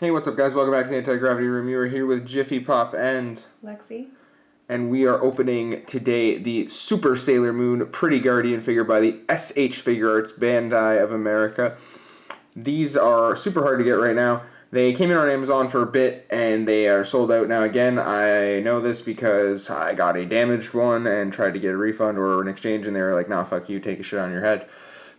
Hey, what's up, guys? Welcome back to the Anti-Gravity Room. You are here with Jiffy Pop and Lexi. And we are opening today the Super Sailor Moon Pretty Guardian figure by the SH Figuarts, Bandai of America. These are super hard to get right now. They came in on Amazon for a bit, and they are sold out now again. I know this because I got a damaged one and tried to get a refund or an exchange, and they were like, nah, fuck you, take a shit on your head.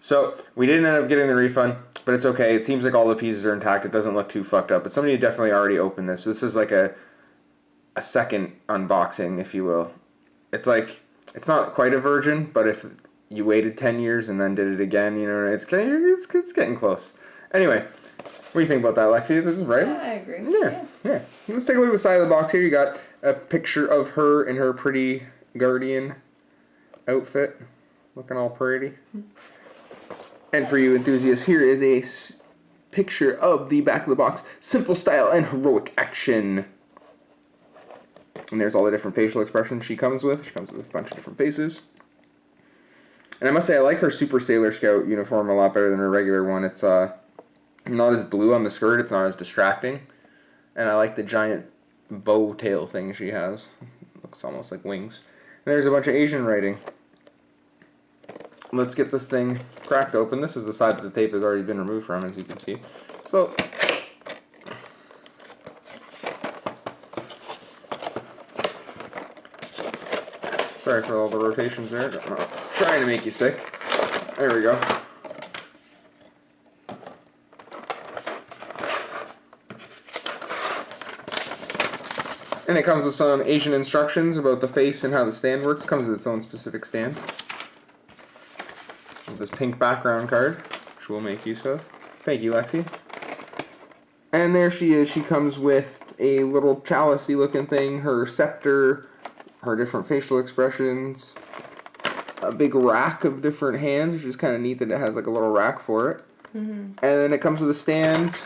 So, we didn't end up getting the refund, but it's okay. It seems like all the pieces are intact. It doesn't look too fucked up, but somebody definitely already opened this. So this is like a second unboxing, if you will. It's like, it's not quite a virgin, but if you waited 10 years and then did it again, you know, it's getting close. Anyway, what do you think about that, Lexi? This is right? Yeah, I agree. Yeah. Let's take a look at the side of the box here. You got a picture of her in her pretty guardian outfit, looking all pretty. And for you enthusiasts, here is a picture of the back of the box. Simple style and heroic action. And there's all the different facial expressions she comes with. She comes with a bunch of different faces. And I must say, I like her Super Sailor Scout uniform a lot better than her regular one. It's not as blue on the skirt. It's not as distracting. And I like the giant bow tail thing she has. Looks almost like wings. And there's a bunch of Asian writing. Let's get this thing cracked open. This is the side that the tape has already been removed from, as you can see. So, sorry for all the rotations there. Trying to make you sick. There we go. And it comes with some Asian instructions about the face and how the stand works. It comes with its own specific stand. With this pink background card, which we'll make use of. Thank you, Lexi. And there she is. She comes with a little chalice-y looking thing, her scepter, her different facial expressions, a big rack of different hands, which is kind of neat that it has like a little rack for it. Mm-hmm. And then it comes with a stand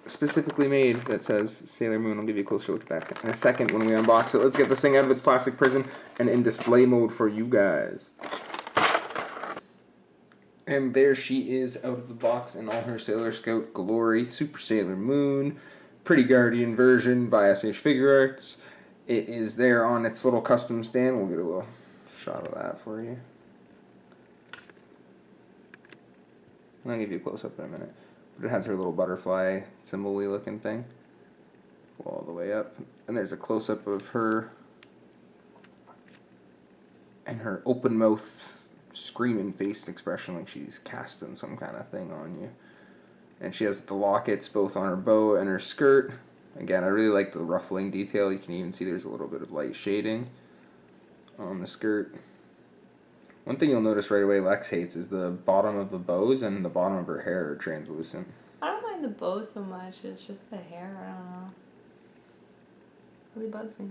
specifically made that says Sailor Moon. I'll give you a closer look at that in a second when we unbox it. Let's get this thing out of its plastic prison and in display mode for you guys. And there she is out of the box in all her Sailor Scout glory. Super Sailor Moon, Pretty Guardian version by SH Figuarts. It is there on its little custom stand. We'll get a little shot of that for you. And I'll give you a close-up in a minute. But it has her little butterfly symbol-y looking thing. Go all the way up. And there's a close-up of her and her open mouth screaming faced expression like she's casting some kind of thing on you. And she has the lockets both on her bow and her skirt. Again, I really like the ruffling detail. You can even see there's a little bit of light shading on the skirt. One thing you'll notice right away Lex hates is the bottom of the bows and the bottom of her hair are translucent. I don't mind the bow so much. It's just the hair. I don't know. It really bugs me.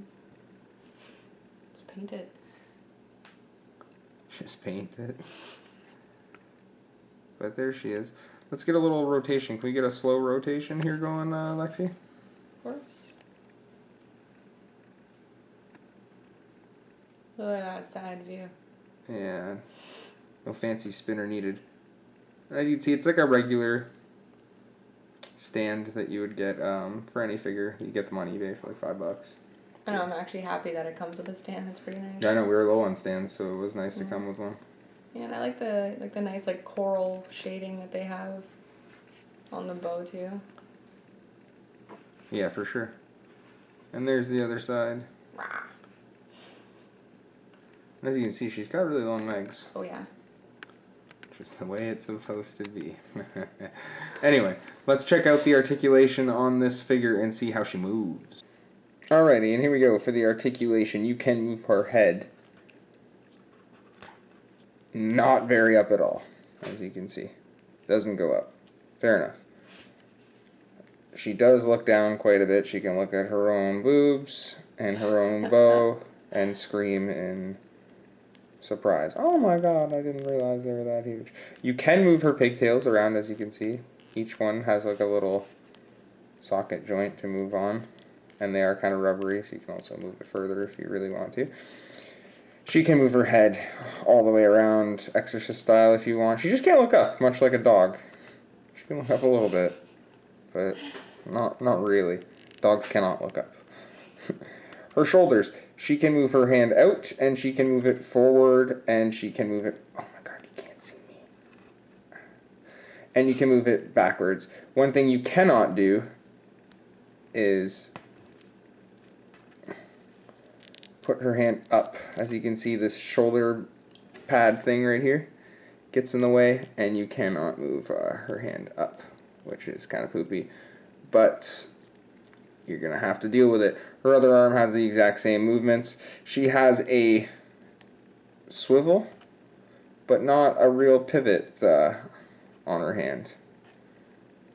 Just paint it. Just paint it. But there she is. Let's get a little rotation. Can we get a slow rotation here going, Lexi? Of course. Look at that side view. Yeah. No fancy spinner needed. As you can see, it's like a regular stand that you would get for any figure. You get them on eBay for like $5. I know, I'm actually happy that it comes with a stand. It's pretty nice. Yeah, I know, we were low on stands, so it was nice to come with one. Yeah, and I like the nice like coral shading that they have on the bow too. Yeah, for sure. And there's the other side. Rah. As you can see, she's got really long legs. Oh yeah. Just the way it's supposed to be. Anyway, let's check out the articulation on this figure and see how she moves. Alrighty, and here we go for the articulation. You can move her head. Not very up at all, as you can see. Doesn't go up. Fair enough. She does look down quite a bit. She can look at her own boobs and her own bow and scream in surprise. Oh my god, I didn't realize they were that huge. You can move her pigtails around, as you can see. Each one has like a little socket joint to move on. And they are kind of rubbery, so you can also move it further if you really want to. She can move her head all the way around, exorcist style if you want. She just can't look up, much like a dog. She can look up a little bit, but Not really. Dogs cannot look up. Her shoulders. She can move her hand out, and she can move it forward, and she can move it... Oh my god, you can't see me. And you can move it backwards. One thing you cannot do is put her hand up. As you can see, this shoulder pad thing right here gets in the way, and you cannot move her hand up, which is kind of poopy. But you're going to have to deal with it. Her other arm has the exact same movements. She has a swivel, but not a real pivot on her hand.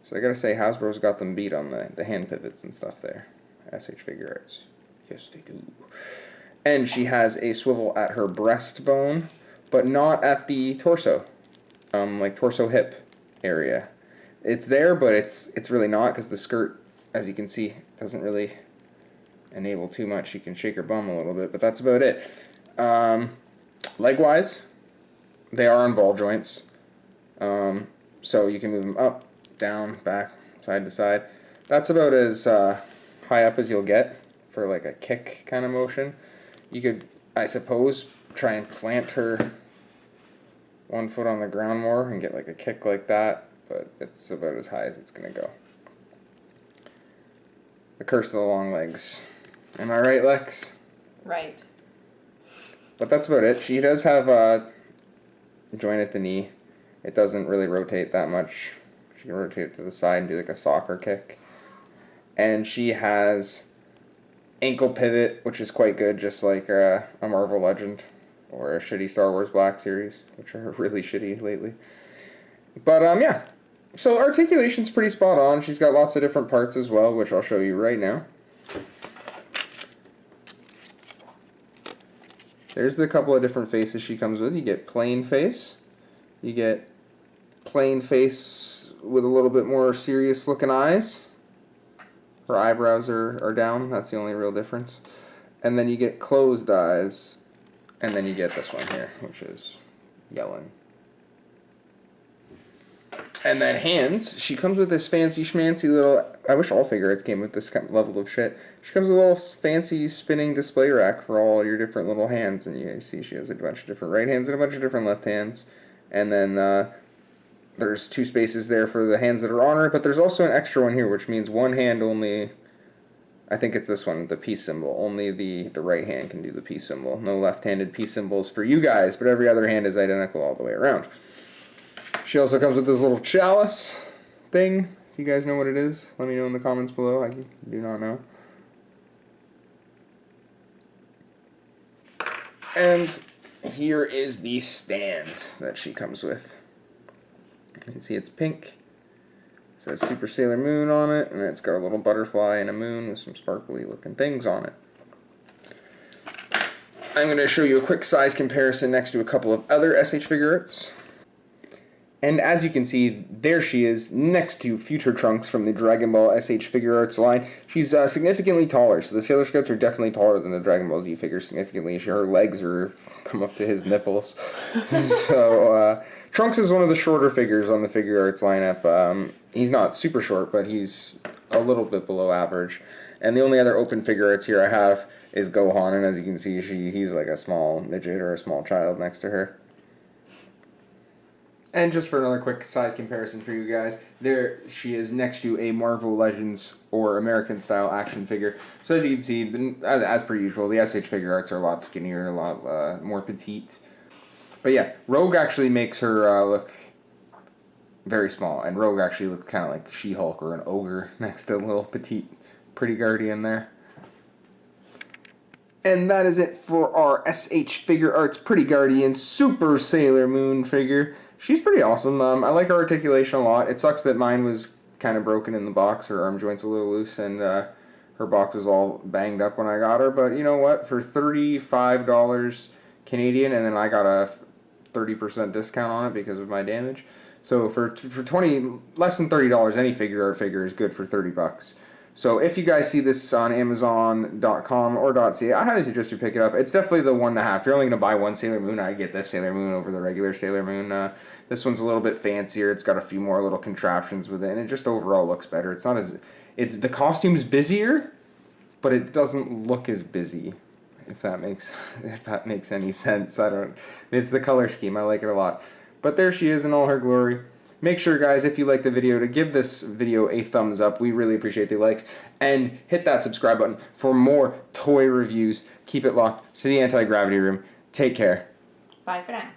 So I gotta say, Hasbro's got them beat on the hand pivots and stuff there. SH Figuarts. Yes, they do. And she has a swivel at her breastbone, but not at the torso. Like torso hip area. It's there, but it's really not, because the skirt, as you can see, doesn't really enable too much. She can shake her bum a little bit, but that's about it. Leg-wise, they are on ball joints. So you can move them up, down, back, side to side. That's about as high up as you'll get for like a kick kind of motion. You could, I suppose, try and plant her one foot on the ground more and get like a kick like that, but it's about as high as it's going to go. The curse of the long legs. Am I right, Lex? Right. But that's about it. She does have a joint at the knee. It doesn't really rotate that much. She can rotate it to the side and do like a soccer kick. And she has ankle pivot, which is quite good, just like a Marvel Legend or a shitty Star Wars Black Series, which are really shitty lately. But yeah. So articulation's pretty spot on. She's got lots of different parts as well, which I'll show you right now. There's the couple of different faces she comes with. You get plain face. You get plain face with a little bit more serious looking eyes. Her eyebrows are down. That's the only real difference. And then you get closed eyes. And then you get this one here, which is yelling. And then hands, she comes with this fancy schmancy little... I wish all Figuarts came with this kind of level of shit. She comes with a little fancy spinning display rack for all your different little hands. And you see she has a bunch of different right hands and a bunch of different left hands. And then there's 2 spaces there for the hands that are on her. But there's also an extra one here, which means one hand only... I think it's this one, the peace symbol. Only the right hand can do the peace symbol. No left-handed peace symbols for you guys, but every other hand is identical all the way around. She also comes with this little chalice thing. If you guys know what it is, let me know in the comments below. I do not know. And here is the stand that she comes with. You can see it's pink. It says Super Sailor Moon on it, and it's got a little butterfly and a moon with some sparkly looking things on it. I'm going to show you a quick size comparison next to a couple of other SH Figuarts. And as you can see, there she is next to Future Trunks from the Dragon Ball SH Figuarts line. She's significantly taller, so the Sailor Scouts are definitely taller than the Dragon Ball Z figures significantly. Her legs come up to his nipples. So Trunks is one of the shorter figures on the Figuarts lineup. He's not super short, but he's a little bit below average. And the only other open Figuarts here I have is Gohan, and as you can see, he's like a small midget or a small child next to her. And just for another quick size comparison for you guys, there she is next to a Marvel Legends or American style action figure. So as you can see, as per usual, the SH Figuarts are a lot skinnier, a lot more petite. But yeah, Rogue actually makes her look very small, and Rogue actually looks kind of like She-Hulk or an ogre next to a little petite pretty guardian there. And that is it for our SH Figuarts Pretty Guardian Super Sailor Moon figure. She's pretty awesome. I like her articulation a lot. It sucks that mine was kind of broken in the box. Her arm joint's a little loose, and her box was all banged up when I got her. But you know what? For $35 Canadian, and then I got a 30% discount on it because of my damage. So for less than $30, any Figuart figure is good for $30. So if you guys see this on Amazon.com or .ca, I highly suggest you pick it up. It's definitely the 1.5. If you're only going to buy one Sailor Moon, I get this Sailor Moon over the regular Sailor Moon. This one's a little bit fancier. It's got a few more little contraptions with it, and it just overall looks better. It's not as... the costume's busier, but it doesn't look as busy. If that makes any sense. It's the color scheme. I like it a lot. But there she is in all her glory. Make sure, guys, if you like the video, to give this video a thumbs up. We really appreciate the likes. And hit that subscribe button for more toy reviews. Keep it locked to the Anti-Gravity Room. Take care. Bye for now.